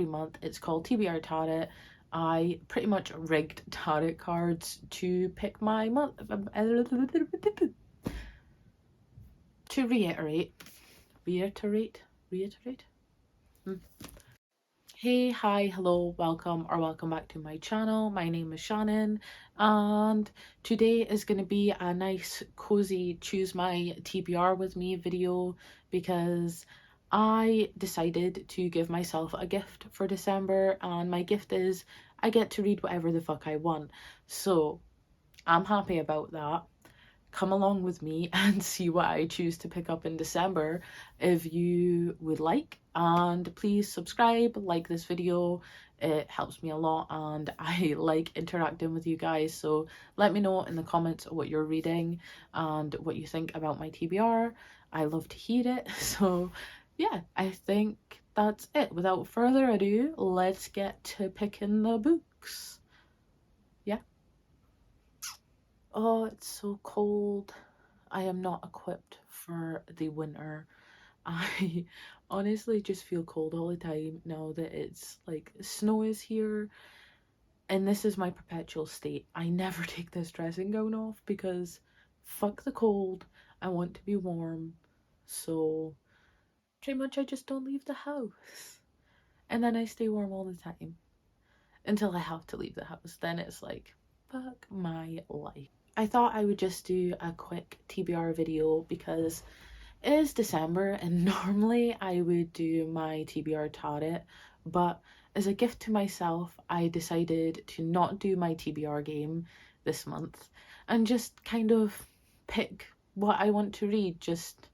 every month. It's called TBR Tarot. I pretty much rigged tarot cards to pick my month. To reiterate. Hey, hi, hello, welcome or welcome back to my channel. My name is Shannon, and today is going to be a nice cozy choose my TBR with me video because I decided to give myself a gift for December, and my gift is I get to read whatever the fuck I want. So I'm happy about that. Come along with me and see what I choose to pick up in December if you would like, and please subscribe, like this video. It helps me a lot and I like interacting with you guys, so let me know in the comments what you're reading and what you think about my TBR. I love to hear it. So yeah, I think that's it. Without further ado, let's get to picking the books. Yeah. Oh, it's so cold. I am not equipped for the winter. I honestly just feel cold all the time now that it's like snow is here, and this is my perpetual state. I never take this dressing gown off because fuck the cold. I want to be warm. So pretty much I just don't leave the house. And then I stay warm all the time until I have to leave the house. Then it's like, fuck my life. I thought I would just do a quick TBR video because it is December and normally I would do my TBR tarot, but as a gift to myself, I decided to not do my TBR game this month and just kind of pick what I want to read just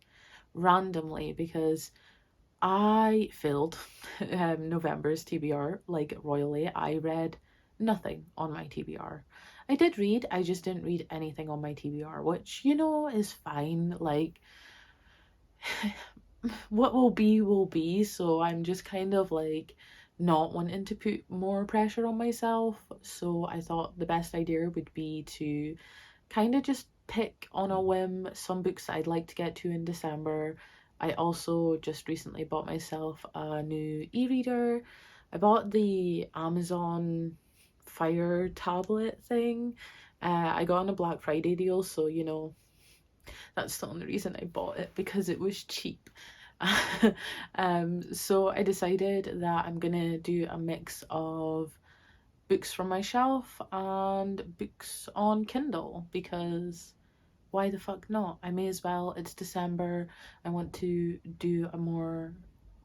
randomly because I failed November's TBR like royally. I read nothing on my TBR. I did read, I just didn't read anything on my TBR, which, you know, is fine. Like, what will be. So I'm just kind of like not wanting to put more pressure on myself. So I thought the best idea would be to kind of just pick on a whim some books I'd like to get to in December. I also just recently bought myself a new e-reader. I bought the Amazon Fire tablet thing. I got on a Black Friday deal, so you know, that's the only reason I bought it, because it was cheap. So I decided that I'm gonna do a mix of books from my shelf and books on Kindle, because why the fuck not? I may as well. It's December. I want to do a more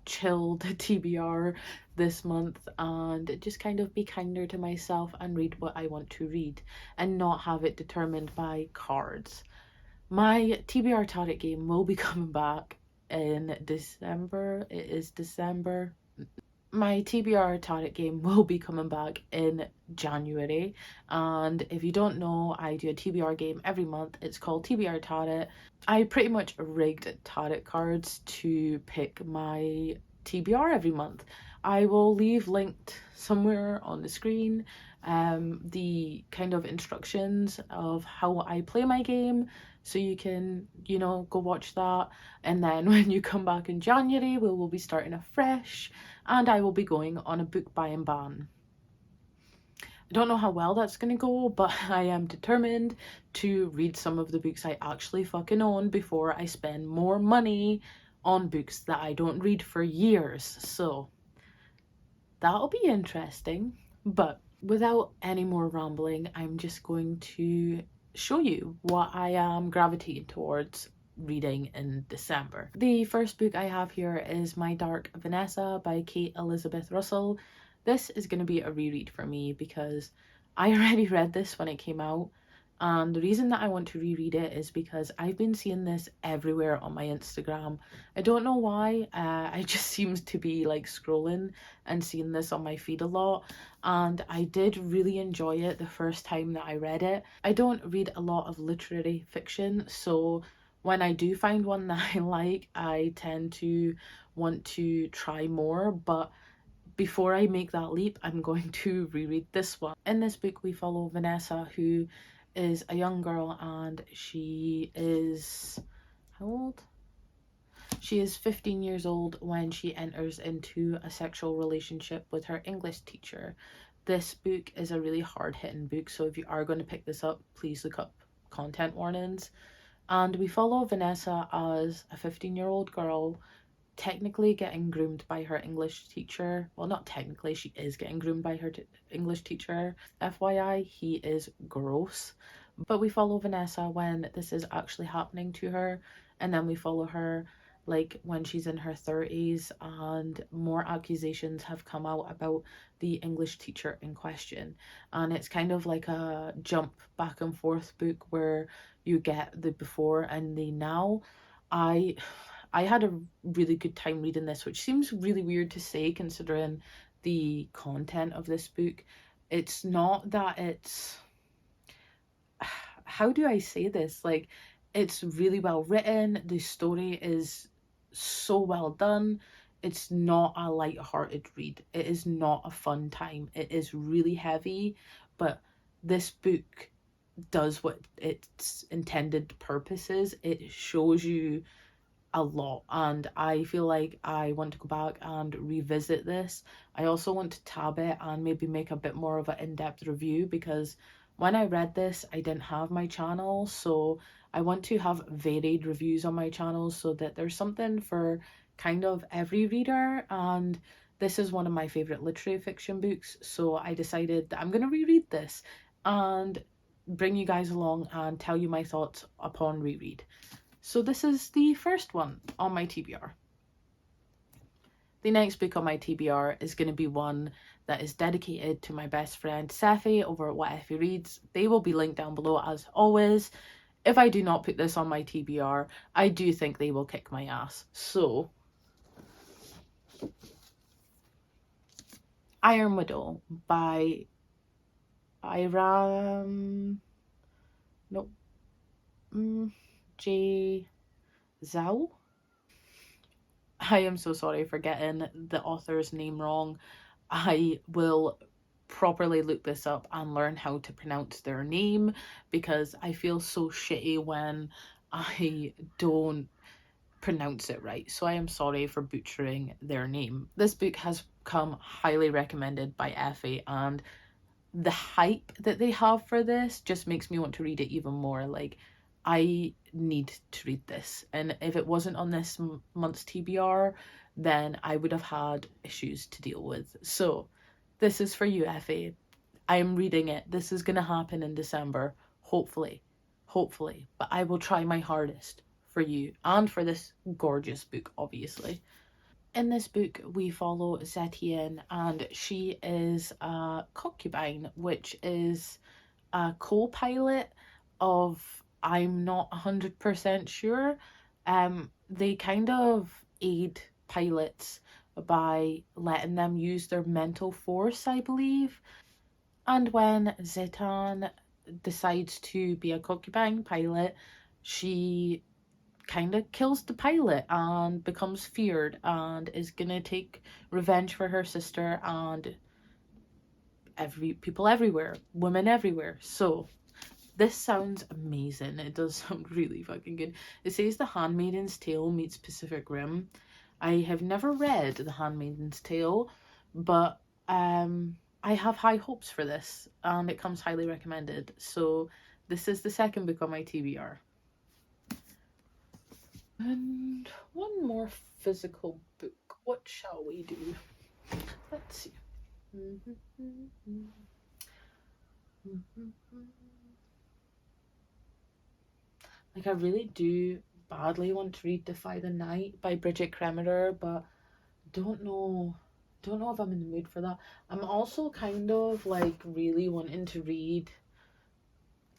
chilled TBR this month and just kind of be kinder to myself and read what I want to read and not have it determined by cards. My TBR Tarot game will be coming back in December. It is December. My TBR Tarot game will be coming back in January, and if you don't know, I do a TBR game every month. It's called TBR Tarot. I pretty much rigged tarot cards to pick my TBR every month. I will leave linked somewhere on the screen the kind of instructions of how I play my game, so you can, you know, go watch that. And then when you come back in January, we will be starting afresh and I will be going on a book buying ban. I don't know how well that's gonna go, but I am determined to read some of the books I actually fucking own before I spend more money on books that I don't read for years. So that'll be interesting. But without any more rambling, I'm just going to show you what I am gravitating towards reading in December. The first book I have here is My Dark Vanessa by Kate Elizabeth Russell. This is going to be a reread for me because I already read this when it came out, and the reason that I want to reread it is because I've been seeing this everywhere on my Instagram. I don't know why, I just seems to be like scrolling and seeing this on my feed a lot, and I did really enjoy it the first time that I read it. I don't read a lot of literary fiction, so when I do find one that I like, I tend to want to try more, but before I make that leap, I'm going to reread this one. In this book, we follow Vanessa, who is a young girl, and she is, how old? She is 15 years old when she enters into a sexual relationship with her English teacher. This book is a really hard-hitting book, so if you are going to pick this up, please look up content warnings. And we follow Vanessa as a 15-year-old girl technically getting groomed by her English teacher. Well, not technically, she is getting groomed by her English teacher. FYI, he is gross. But we follow Vanessa when this is actually happening to her, and then we follow her like when she's in her 30s and more accusations have come out about the English teacher in question. And it's kind of like a jump back and forth book where you get the before and the now. I I had a really good time reading this, which seems really weird to say considering the content of this book. It's not that it's, how do I say this? Like, it's really well written, the story is so well done. It's not a light-hearted read. It is not a fun time. It is really heavy, but this book does what its intended purpose is. It shows you a lot, and I feel like I want to go back and revisit this. I also want to tab it and maybe make a bit more of an in-depth review, because when I read this I didn't have my channel, so I want to have varied reviews on my channel so that there's something for kind of every reader. And this is one of my favorite literary fiction books, so I decided that I'm going to reread this and bring you guys along and tell you my thoughts upon reread. So this is the first one on my TBR. The next book on my TBR is going to be one that is dedicated to my best friend Seffi over at What Effie Reads. They will be linked down below as always. If I do not put this on my TBR, I do think they will kick my ass. So, Iron Widow by Iram... Nope. J. Zhao? I am so sorry for getting the author's name wrong. I will properly look this up and learn how to pronounce their name, because I feel so shitty when I don't pronounce it right. So I am sorry for butchering their name. This book has come highly recommended by Effie, and the hype that they have for this just makes me want to read it even more. Like, I need to read this, and if it wasn't on this month's TBR, then I would have had issues to deal with. So this is for you, Effie. I'm reading it. This is gonna happen in December, hopefully, hopefully, but I will try my hardest for you and for this gorgeous book, obviously. In this book, we follow Zetian, and she is a concubine, which is a co-pilot of, I'm not 100% sure. They kind of aid pilots by letting them use their mental force, I believe. And when Zetan decides to be a concubine pilot, she kind of kills the pilot and becomes feared and is gonna take revenge for her sister and people everywhere, women everywhere. So this sounds amazing. It does sound really fucking good. It says The Handmaid's Tale meets Pacific Rim. I have never read The Handmaid's Tale, but I have high hopes for this, and it comes highly recommended. So this is the second book on my TBR. And one more physical book. What shall we do? Let's see. Like, I really do badly want to read Defy the Night by Bridget Kremerer, but don't know if I'm in the mood for that. I'm also kind of like really wanting to read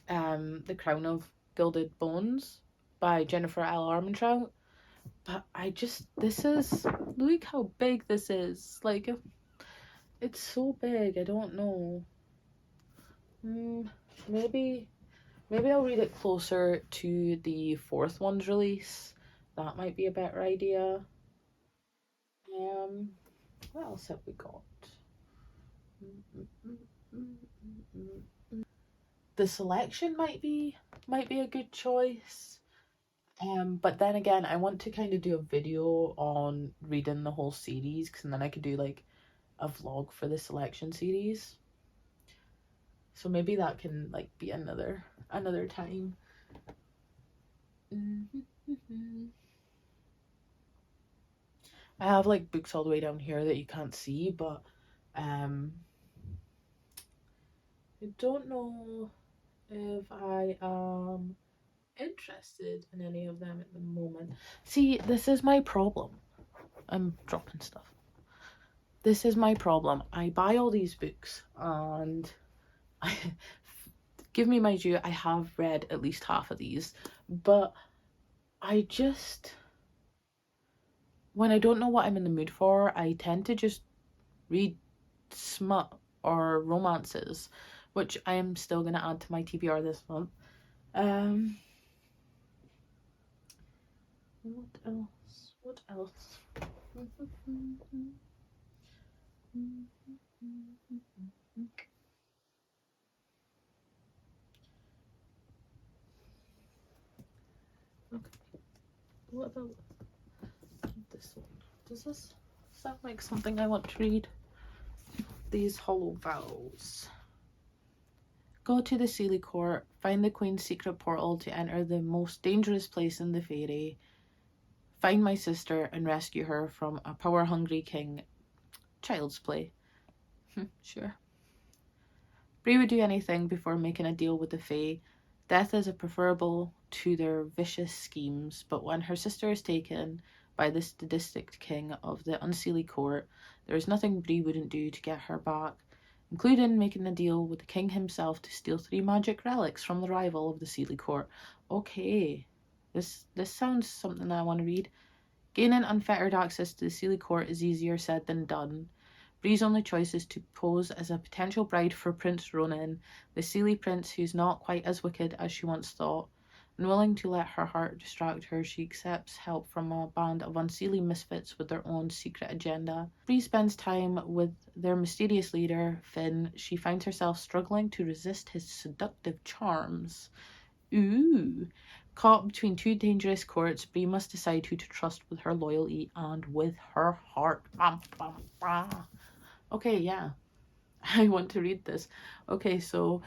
The Crown of Gilded Bones by Jennifer L. Armentrout. But this is, look how big this is. Like, it's so big. I don't know. Maybe I'll read it closer to the fourth one's release. That might be a better idea. What else have we got? The selection might be a good choice. But then again, I want to kind of do a video on reading the whole series, because then I could do like a vlog for the selection series. So maybe that can like be another time. I have like books all the way down here that you can't see, but I don't know if I am interested in any of them at the moment. See, this is my problem. I'm dropping stuff. This is my problem. I buy all these books and I give me my due, I have read at least half of these, but I just, when I don't know what I'm in the mood for, I tend to just read smut or romances, which I am still going to add to my TBR this month. What else? What else? Okay. What about this one? Does this sound like something I want to read? These hollow vows. Go to the Sealy Court, find the Queen's secret portal to enter the most dangerous place in the fairy, find my sister and rescue her from a power-hungry king. Child's play. Sure. Bree would do anything before making a deal with the Fae. Death is preferable to their vicious schemes, but when her sister is taken by the sadistic king of the Unseelie Court, there is nothing Bree wouldn't do to get her back, including making a deal with the king himself to steal 3 magic relics from the rival of the Sealy Court. Okay, this sounds something I want to read. Gaining unfettered access to the Sealy Court is easier said than done. Bree's only choice is to pose as a potential bride for Prince Ronan, the Sealy prince who's not quite as wicked as she once thought. Unwilling to let her heart distract her, she accepts help from a band of unseelie misfits with their own secret agenda. Bree spends time with their mysterious leader, Finn. She finds herself struggling to resist his seductive charms. Ooh. Caught between 2 dangerous courts, Bree must decide who to trust with her loyalty and with her heart. Okay, yeah. I want to read this. Okay, so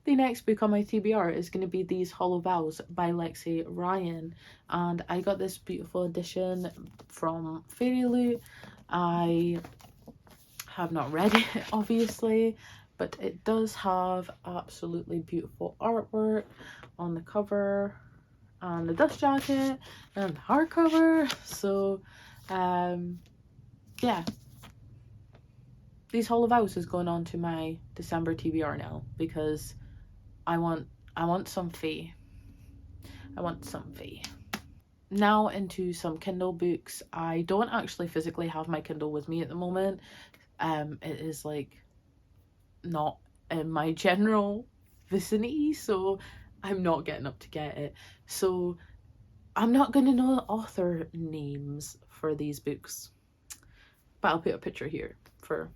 the next book on my TBR is going to be These Hollow Vows by Lexi Ryan, and I got this beautiful edition from Fairy Loot. I have not read it, obviously, but it does have absolutely beautiful artwork on the cover and the dust jacket and the hardcover. So, yeah. These Hollow Vows is going on to my December TBR now because I want some Fae. I want some Fae. Now into some Kindle books. I don't actually physically have my Kindle with me at the moment. It is like not in my general vicinity, so I'm not getting up to get it. So I'm not going to know the author names for these books, but I'll put a picture here for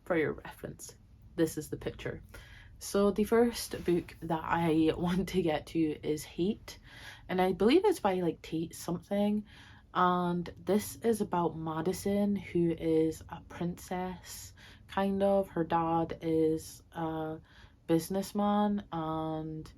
your reference. This is the picture. So the first book that I want to get to is Hate, and I believe it's by like Tate something, and this is about Madison, who is a princess, kind of. Her dad is a businessman and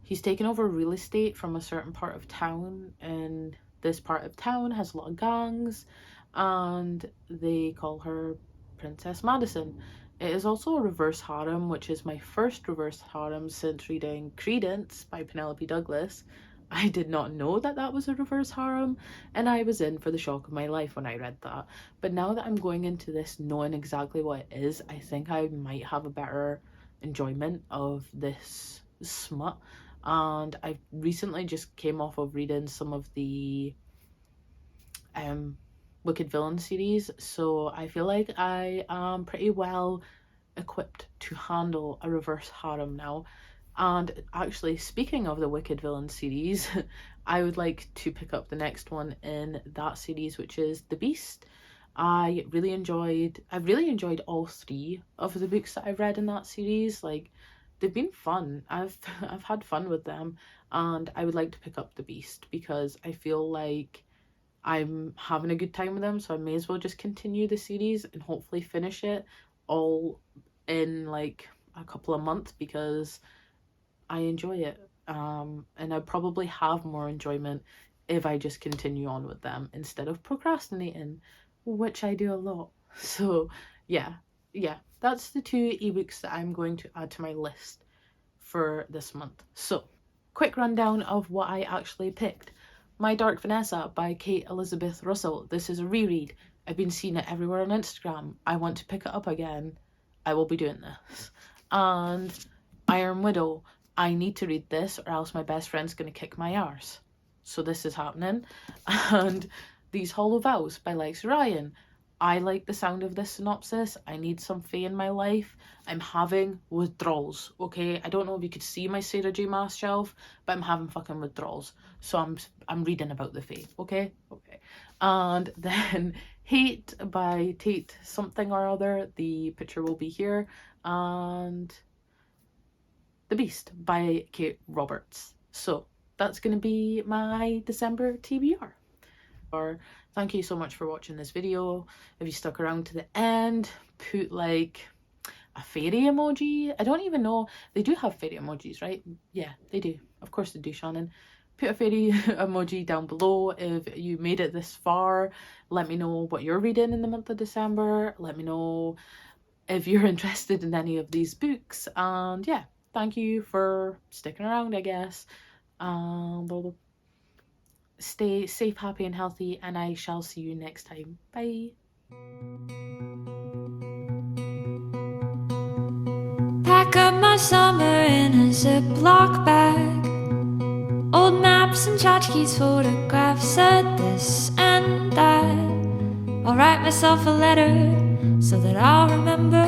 he's taken over real estate from a certain part of town, and this part of town has a lot of gangs and they call her Princess Madison. It is also a reverse harem, which is my first reverse harem since reading Credence by Penelope Douglas. I did not know that that was a reverse harem, and I was in for the shock of my life when I read that. But now that I'm going into this knowing exactly what it is, I think I might have a better enjoyment of this smut. And I recently just came off of reading some of the Wicked Villain series, so I feel like I am pretty well equipped to handle a reverse harem now. And actually, speaking of the Wicked Villain series, I would like to pick up the next one in that series, which is The Beast. I've really enjoyed all 3 of the books that I've read in that series. Like, they've been fun. I've had fun with them, and I would like to pick up The Beast because I feel like I'm having a good time with them, so I may as well just continue the series and hopefully finish it all in like a couple of months because I enjoy it. And I probably have more enjoyment if I just continue on with them instead of procrastinating, which I do a lot. So yeah, that's the 2 ebooks that I'm going to add to my list for this month. So quick rundown of what I actually picked. My Dark Vanessa by Kate Elizabeth Russell. This is a reread. I've been seeing it everywhere on Instagram. I want to pick it up again. I will be doing this. And Iron Widow. I need to read this or else my best friend's going to kick my arse. So this is happening. And These Hollow Vows by Lex Ryan. I like the sound of this synopsis. I need some fae in my life. I'm having withdrawals, okay? I don't know if you could see my Sarah J Maas shelf, but I'm having fucking withdrawals. So I'm reading about the fae, okay? Okay. And then Hate by Tate something or other. The picture will be here. And The Beast by Kate Roberts. So that's going to be my December TBR. Thank you so much for watching this video. If you stuck around to the end, put like a fairy emoji. I don't even know. They do have fairy emojis, right? Yeah, they do. Of course they do, Shannon. Put a fairy emoji down below if you made it this far. Let me know what you're reading in the month of December. Let me know if you're interested in any of these books. And yeah, thank you for sticking around, I guess. Stay safe, happy, and healthy, and I shall see you next time. Bye. Pack up my summer in a Ziploc bag. Old maps and tchotchkes, photographs at this and that. I'll write myself a letter so that I'll remember